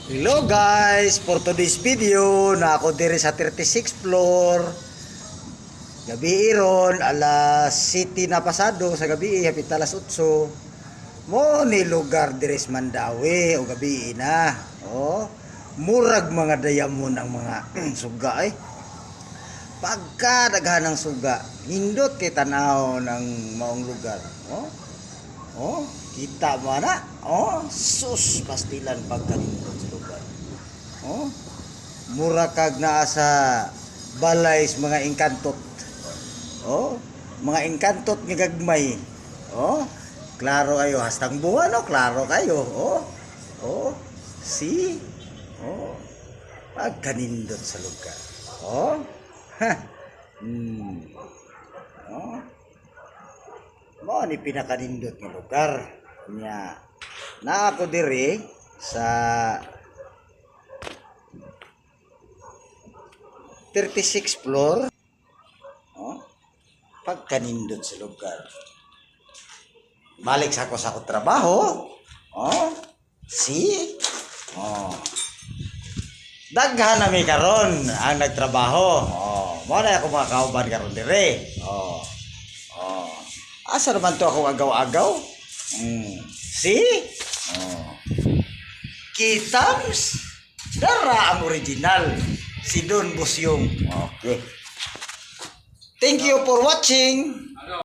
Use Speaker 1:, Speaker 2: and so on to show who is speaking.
Speaker 1: Hello guys, for today's video na ako diri sa 36th floor. Gabi ron, alas 7 na pasado sa gabi, hapit alas 8. Mo ni lugar diri sa Mandawi o gabi na. Oh, murag mga dayamon ang mga suga eh. Pagka daghan ng suga, hindot kay tanaw ng maong lugar. Oh, kita mo na. Oh, sus pastilan pagkanindot sa lugar. Oh, mura kag naa sa balay sa mga engkantot. Oh, mga engkantot nga gagmay. Oh, klaro kayo hastang buwan no, klaro kayo. Oh, see? Oh, pagkanindot sa lugar. Oh, ha. Oh, mo ni pinakanindot nga lugar nya na ako diri sa 36th floor. Pagkanindot sa lugar, balik sa ako trabaho. See, daghan na mi karon ang nagtrabaho. Mo na ako mga kauban karon diri. Asa naman to ako agaw-agaw? See? Kitams? Dara ang original. Si Don Busyong. Okay. Thank you for watching.